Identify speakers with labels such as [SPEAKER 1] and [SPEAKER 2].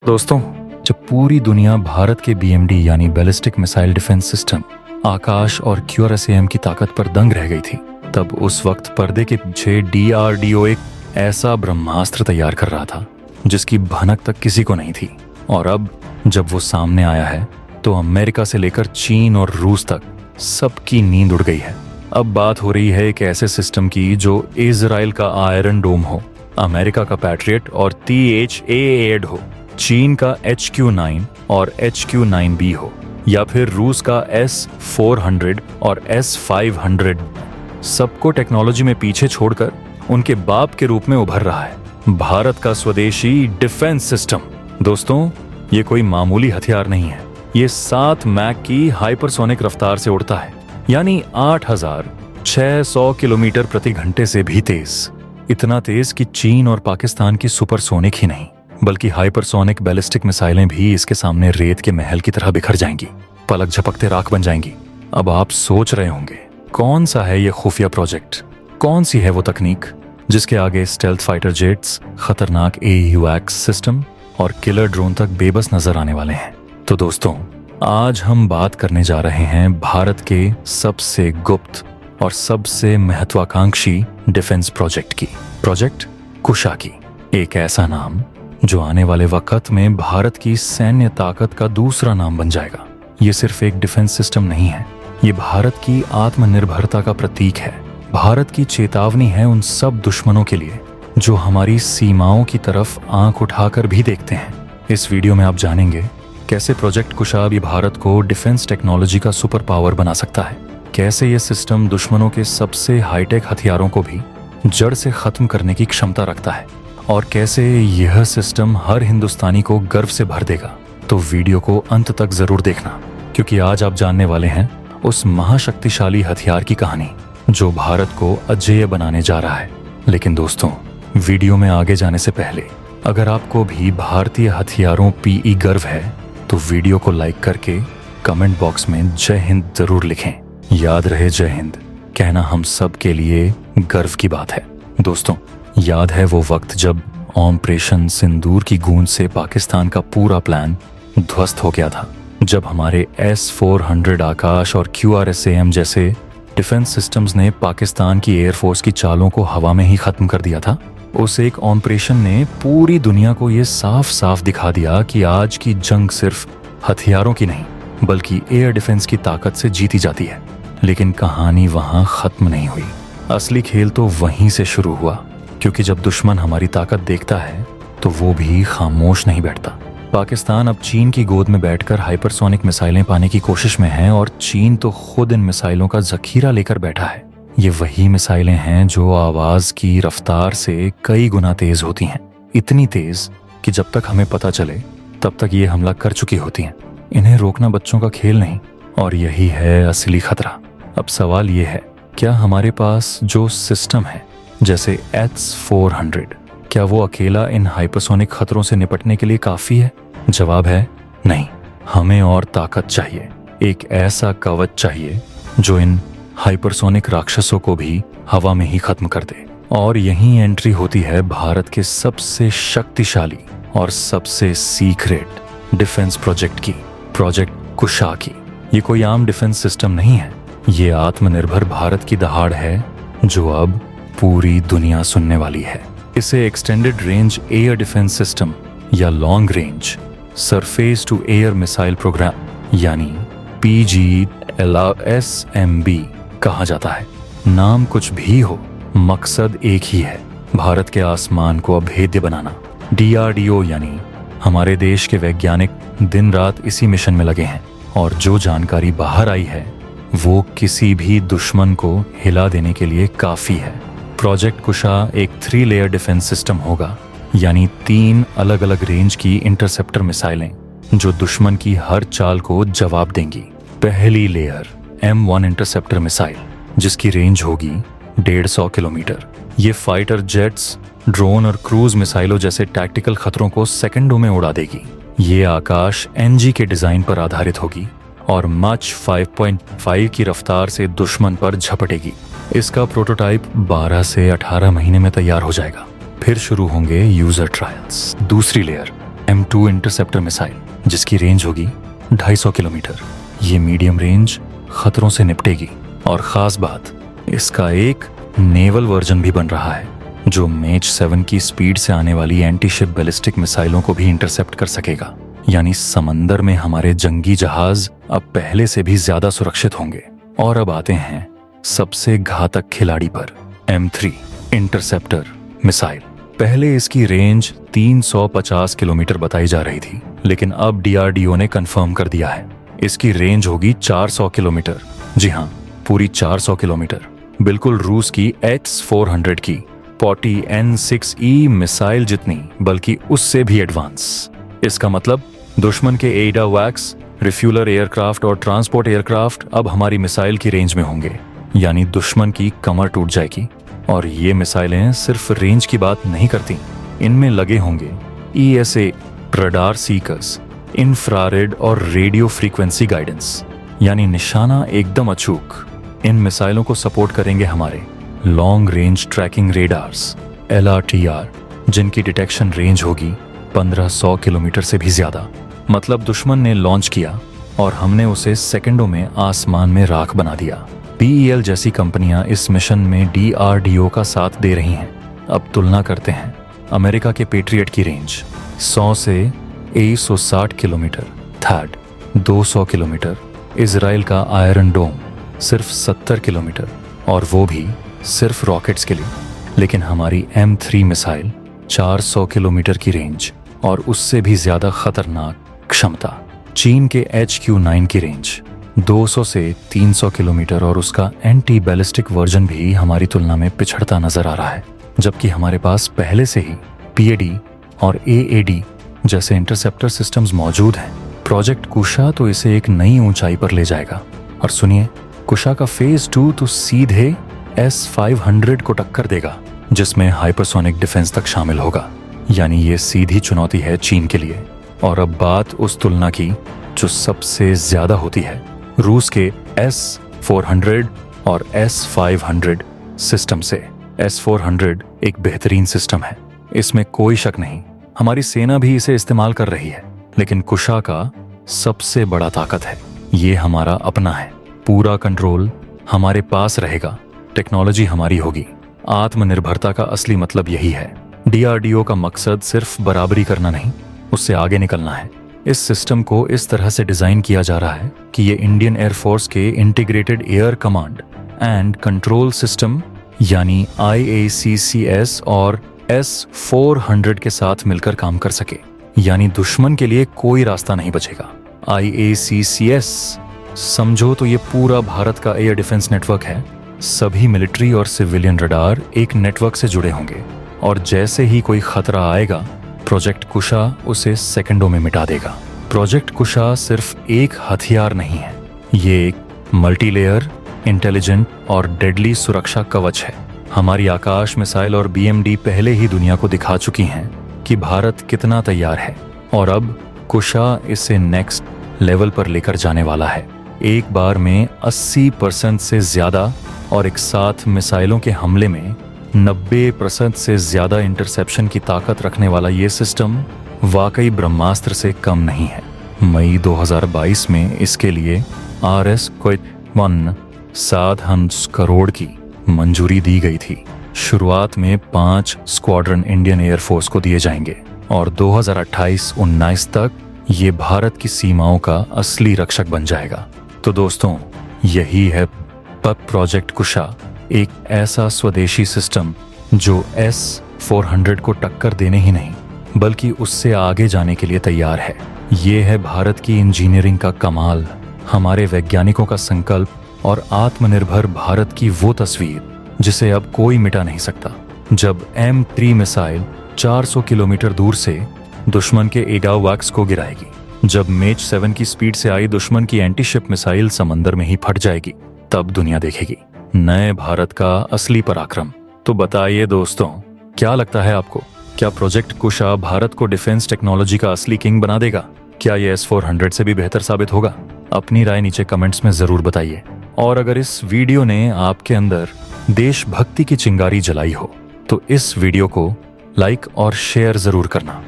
[SPEAKER 1] दोस्तों, जब पूरी दुनिया भारत के बीएमडी यानी बैलिस्टिक मिसाइल डिफेंस सिस्टम, आकाश और क्यूआरएसएएम की ताकत पर दंग रह गई थी, तब उस वक्त पर्दे के पीछे डीआरडीओ एक ऐसा ब्रह्मास्त्र तैयार कर रहा था जिसकी भनक तक किसी को नहीं थी। और अब जब वो सामने आया है तो अमेरिका से लेकर चीन और रूस तक सबकी नींद उड़ गई है। अब बात हो रही है एक ऐसे सिस्टम की जो इजराइल का आयरन डोम हो, अमेरिका का पैट्रियट और THAAD हो, चीन का HQ-9 और HQ-9B हो, या फिर रूस का S-400 और S-500। सबको टेक्नोलॉजी में पीछे छोड़कर उनके बाप के रूप में उभर रहा है भारत का स्वदेशी डिफेंस सिस्टम। दोस्तों, ये कोई मामूली हथियार नहीं है। ये 7 मैक की हाइपरसोनिक रफ्तार से उड़ता है, यानी 8600 किलोमीटर प्रति घंटे से भी तेज। इतना तेज कि चीन और पाकिस्तान की सुपरसोनिक ही नहीं बल्कि हाइपरसोनिक बैलिस्टिक मिसाइलें भी इसके सामने रेत के महल की तरह बिखर जाएंगी, पलक झपकते राख बन जाएंगी। अब आप सोच रहे होंगे, कौन सा है ये खुफिया प्रोजेक्ट, कौन सी है वो तकनीक जिसके आगे स्टेल्थ फाइटर जेट्स, खतरनाक AUX सिस्टम और किलर ड्रोन तक बेबस नजर आने वाले हैं। तो दोस्तों, आज हम बात करने जा रहे हैं भारत के सबसे गुप्त और सबसे महत्वाकांक्षी डिफेंस प्रोजेक्ट की, प्रोजेक्ट कुशा की। एक ऐसा नाम जो आने वाले वक्त में भारत की सैन्य ताकत का दूसरा नाम बन जाएगा। ये सिर्फ एक डिफेंस सिस्टम नहीं है, ये भारत की आत्मनिर्भरता का प्रतीक है। भारत की चेतावनी है उन सब दुश्मनों के लिए जो हमारी सीमाओं की तरफ आंख उठाकर भी देखते हैं। इस वीडियो में आप जानेंगे कैसे प्रोजेक्ट कुशा भी भारत को डिफेंस टेक्नोलॉजी का सुपर पावर बना सकता है, कैसे ये सिस्टम दुश्मनों के सबसे हाईटेक हथियारों को भी जड़ से खत्म करने की क्षमता रखता है, और कैसे यह सिस्टम हर हिंदुस्तानी को गर्व से भर देगा। तो वीडियो को अंत तक जरूर देखना, क्योंकि आज आप जानने वाले हैं उस महाशक्तिशाली हथियार की कहानी जो भारत को अजेय बनाने जा रहा है। लेकिन दोस्तों, वीडियो में आगे जाने से पहले अगर आपको भी भारतीय हथियारों PE गर्व है तो वीडियो को लाइक करके कमेंट बॉक्स में जय हिंद जरूर लिखें। याद रहे, जय हिंद कहना हम सब के लिए गर्व की बात है। दोस्तों, याद है वो वक्त जब ऑपरेशन सिंदूर की गूंज से पाकिस्तान का पूरा प्लान ध्वस्त हो गया था, जब हमारे S-400 आकाश और QRSAM जैसे डिफेंस सिस्टम्स ने पाकिस्तान की एयरफोर्स की चालों को हवा में ही खत्म कर दिया था। उस एक ऑपरेशन ने पूरी दुनिया को ये साफ साफ दिखा दिया कि आज की जंग सिर्फ हथियारों की नहीं बल्कि एयर डिफेंस की ताकत से जीती जाती है। लेकिन कहानी वहां खत्म नहीं हुई। असली खेल तो वहीं से शुरू हुआ, क्योंकि जब दुश्मन हमारी ताकत देखता है तो वो भी खामोश नहीं बैठता। पाकिस्तान अब चीन की गोद में बैठकर हाइपरसोनिक मिसाइलें पाने की कोशिश में है, और चीन तो खुद इन मिसाइलों का जखीरा लेकर बैठा है। ये वही मिसाइलें हैं जो आवाज की रफ्तार से कई गुना तेज होती हैं, इतनी तेज कि जब तक हमें पता चले तब तक ये हमला कर चुकी होती हैं। इन्हें रोकना बच्चों का खेल नहीं, और यही है असली खतरा। अब सवाल ये है, क्या हमारे पास जो सिस्टम है जैसे S-400, क्या वो अकेला इन हाइपरसोनिक खतरों से निपटने के लिए काफी है? जवाब है नहीं। हमें और ताकत चाहिए, एक ऐसा कवच चाहिए जो इन हाइपरसोनिक राक्षसों को भी हवा में ही खत्म कर दे। और यही एंट्री होती है भारत के सबसे शक्तिशाली और सबसे सीक्रेट डिफेंस प्रोजेक्ट की, प्रोजेक्ट कुशा की। ये कोई आम डिफेंस सिस्टम नहीं है, ये आत्मनिर्भर भारत की दहाड़ है जो अब पूरी दुनिया सुनने वाली है। इसे extended range air defence system या long range surface to air missile programme यानी PGLRSMB कहा जाता है। नाम कुछ भी हो, मकसद एक ही है, भारत के आसमान को अभेद्य बनाना। DRDO यानी हमारे देश के वैज्ञानिक दिन रात इसी मिशन में लगे हैं, और जो जानकारी बाहर आई है वो किसी भी दुश्मन को हिला देने के लिए काफी है। प्रोजेक्ट कुशा एक 3 लेयर डिफेंस सिस्टम होगा, यानी 3 अलग अलग रेंज की इंटरसेप्टर मिसाइलें जो दुश्मन की हर चाल को जवाब देंगी। पहली लेयर M1 इंटरसेप्टर मिसाइल, जिसकी रेंज होगी 150 किलोमीटर। ये फाइटर जेट्स, ड्रोन और क्रूज मिसाइलों जैसे टैक्टिकल खतरों को सेकंडों में उड़ा देगी। ये आकाश NG के डिजाइन पर आधारित होगी और मच 5.5 की रफ्तार से दुश्मन पर झपटेगी। इसका प्रोटोटाइप 12 से 18 महीने में तैयार हो जाएगा। फिर शुरू होंगे यूजर ट्रायल्स। दूसरी लेयर M2 इंटरसेप्टर मिसाइल, जिसकी रेंज होगी 250 किलोमीटर। ये मीडियम रेंज खतरों से निपटेगी और ख़ास बात, इसका एक नेवल वर्जन भी बन रहा है जो मेच 7 की स्पीड से आने वाली एंटी शिप बैलिस्टिक मिसाइलों को भी इंटरसेप्ट कर सकेगा। यानी समंदर में हमारे जंगी जहाज अब पहले से भी ज्यादा सुरक्षित होंगे। और अब आते हैं सबसे घातक खिलाड़ी पर, M3 इंटरसेप्टर मिसाइल। पहले इसकी रेंज 350 किलोमीटर बताई जा रही थी, लेकिन अब DRDO ने कंफर्म कर दिया है इसकी रेंज होगी 400 किलोमीटर। जी हाँ, पूरी 400 किलोमीटर, बिल्कुल रूस की X-400 की 40 N6E मिसाइल जितनी, बल्कि उससे भी एडवांस। इसका मतलब दुश्मन के AWACS, रिफ्यूलर एयरक्राफ्ट और ट्रांसपोर्ट एयरक्राफ्ट अब हमारी मिसाइल की रेंज में होंगे। यानी दुश्मन की कमर टूट जाएगी। और ये मिसाइलें सिर्फ रेंज की बात नहीं करती, इनमें लगे होंगे ESA, रडार सीकर्स, इंफ्रारेड और रेडियो फ्रीक्वेंसी गाइडेंस, यानी निशाना एकदम अचूक। इन मिसाइलों को सपोर्ट करेंगे हमारे long range trekking radars LRTR, जिनकी डिटेक्शन रेंज होगी 1500 किलोमीटर से भी ज्यादा। मतलब दुश्मन ने लॉन्च किया और हमने उसे सेकंडों में आसमान में राख बना दिया। PEL जैसी कंपनियां इस मिशन में DRDO का साथ दे रही हैं। अब तुलना करते हैं। अमेरिका के पेट्रियट की रेंज 100 से 160 किलोमीटर, थैड 200 किलोमीटर, इजराइल का आयरन डोम सिर्फ 70 किलोमीटर, और वो भी सिर्फ रॉकेट्स के लिए। लेकिन हमारी M3 मिसाइल 400 किलोमीटर की रेंज और उससे भी ज्यादा खतरनाक क्षमता। चीन के HQ-9 की रेंज 200 से 300 किलोमीटर और उसका एंटी बैलिस्टिक वर्जन भी हमारी तुलना में पिछड़ता नजर आ रहा है। जबकि हमारे पास पहले से ही PAD और AAD जैसे इंटरसेप्टर सिस्टम्स मौजूद हैं। प्रोजेक्ट कुशा तो इसे एक नई ऊंचाई पर ले जाएगा। और सुनिए, कुशा का फेज 2 तो सीधे S-500 को टक्कर देगा, जिसमें हाइपरसोनिक डिफेंस तक शामिल होगा। यानी ये सीधी चुनौती है चीन के लिए। और अब बात उस तुलना की जो सबसे ज्यादा होती है, रूस के S-400 और S-500 सिस्टम से। S-400 एक बेहतरीन सिस्टम है, इसमें कोई शक नहीं। हमारी सेना भी इसे इस्तेमाल कर रही है। लेकिन कुशा का सबसे बड़ा ताकत है, ये हमारा अपना है। पूरा कंट्रोल हमारे पास रहेगा, टेक्नोलॉजी हमारी होगी। आत्मनिर्भरता का असली मतलब यही है। DRDO का मकसद सिर्फ बराबरी करना नहीं, उससे आगे निकलना है। इस सिस्टम को इस तरह से डिजाइन किया जा रहा है कि ये इंडियन एयरफोर्स के integrated air command and control system यानी IACCS और S-400 के साथ मिलकर काम कर सके। यानी दुश्मन के लिए कोई रास्ता नहीं बचेगा। IACCS समझो तो ये पूरा भारत का एयर डिफेंस नेटवर्क है। सभी मिलिट्री और सिविलियन रडार एक नेटवर्क से जुड़े होंगे और जैसे ही कोई खतरा आएगा, प्रोजेक्ट कुशा उसे सेकंडों में मिटा देगा। प्रोजेक्ट कुशा सिर्फ एक हथियार नहीं है, ये एक मल्टीलेयर, इंटेलिजेंट और डेडली सुरक्षा कवच है। हमारी आकाश मिसाइल और BMD पहले ही दुनिया को दिखा चुकी हैं कि भारत कितना तैयार है। और अब कुशा इसे नेक्स्ट लेवल पर लेकर जाने वाला है। एक बार में 80% से ज्यादा और एक साथ मिसाइलों के हमले में 90% से ज्यादा इंटरसेप्शन की ताकत रखने वाला ये सिस्टम वाकई ब्रह्मास्त्र से कम नहीं है। मई 2022 में इसके लिए RS-1 7 करोड़ की मंजूरी दी गई थी। शुरुआत में 5 स्क्वाड्रन इंडियन एयरफोर्स को दिए जाएंगे और 2028-19 तक ये भारत की सीमाओं का असली रक्षक बन जाएगा। तो दोस्तों, यही है प्रोजेक्ट कुशा, एक ऐसा स्वदेशी सिस्टम जो S-400 को टक्कर देने ही नहीं बल्कि उससे आगे जाने के लिए तैयार है। ये है भारत की इंजीनियरिंग का कमाल, हमारे वैज्ञानिकों का संकल्प और आत्मनिर्भर भारत की वो तस्वीर जिसे अब कोई मिटा नहीं सकता। जब M3 मिसाइल 400 किलोमीटर दूर से दुश्मन के AWACS को गिराएगी, जब मेच 7 की स्पीड से आई दुश्मन की एंटी शिप मिसाइल समंदर में ही फट जाएगी, तब दुनिया देखेगी नए भारत का असली पराक्रम। तो बताइए दोस्तों, क्या लगता है आपको? क्या प्रोजेक्ट कुशा भारत को डिफेंस टेक्नोलॉजी का असली किंग बना देगा? क्या ये S-400 से भी बेहतर साबित होगा? अपनी राय नीचे कमेंट्स में जरूर बताइए। और अगर इस वीडियो ने आपके अंदर देशभक्ति की चिंगारी जलाई हो तो इस वीडियो को लाइक और शेयर जरूर करना।